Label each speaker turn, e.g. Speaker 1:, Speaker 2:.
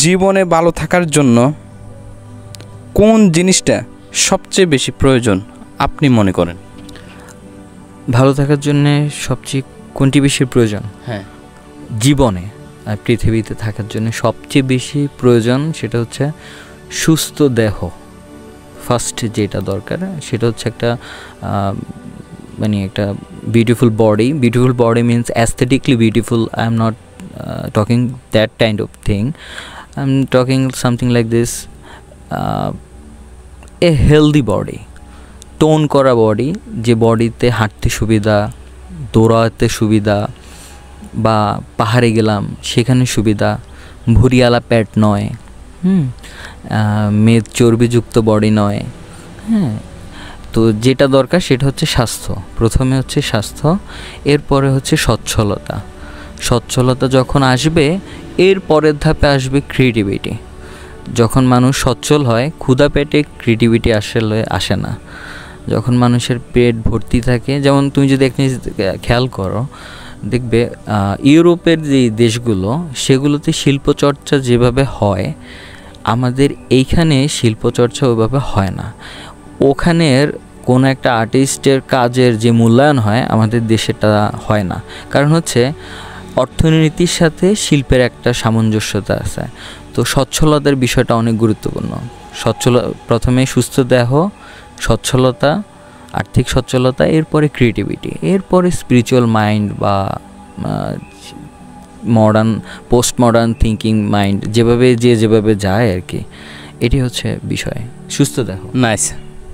Speaker 1: জীবনে ভালো থাকার জন্য কোন জিনিসটা সবচেয়ে বেশি প্রয়োজন আপনি মনে করেন?
Speaker 2: ভালো থাকার জন্য সবচেয়ে কোনটি বেশি প্রয়োজন?
Speaker 1: হ্যাঁ,
Speaker 2: জীবনে পৃথিবীতে থাকার জন্য সবচেয়ে বেশি প্রয়োজন সেটা হচ্ছে সুস্থ দেহ। ফার্স্ট যেটা দরকার সেটা হচ্ছে একটা মানে একটা beautiful body. Beautiful body means aesthetically beautiful. I am not talking that kind of thing. I am talking something like this, a healthy body, tone করা বডি, যে বডিতে হাঁটতে সুবিধা, দৌড়াতে সুবিধা, বা পাহাড়ে গেলাম সেখানে সুবিধা, ভুরিয়ালা প্যাট নয়, মেদ চর্বিযুক্ত বডি নয়। হ্যাঁ, তো যেটা দরকার সেটা হচ্ছে স্বাস্থ্য। প্রথমে হচ্ছে স্বাস্থ্য, এরপরে হচ্ছে সচ্ছলতা। সচ্ছলতা যখন আসবে এর পরের ধাপে আসবে ক্রিয়েটিভিটি। যখন মানুষ সচ্ছল হয় ক্ষুধা পেটে ক্রিয়েটিভিটি আসলে আসে না। যখন মানুষের পেট ভর্তি থাকে, যেমন তুমি যদি এক খেয়াল করো দেখবে ইউরোপের যে দেশগুলো সেগুলোতে শিল্পচর্চা যেভাবে হয় আমাদের এইখানে শিল্পচর্চা ওইভাবে হয় না। ওখানের কোনো একটা আর্টিস্টের কাজের যে মূল্যায়ন হয় আমাদের দেশেটা হয় না। কারণ হচ্ছে অর্থনীতির সাথে শিল্পের একটা সামঞ্জস্যতা আছে। তো সচ্ছলতার বিষয়টা অনেক গুরুত্বপূর্ণ। প্রথমে সুস্থ দেহ, সচ্ছলতা, আর্থিক সচ্ছলতা, এরপরে ক্রিয়েটিভিটি, এরপরে স্পিরিচুয়াল মাইন্ড বা পোস্ট মডার্ন থিঙ্কিং মাইন্ড, যেভাবে যায় আর কি। এটি হচ্ছে বিষয়, সুস্থ দেহ।
Speaker 1: নাইস।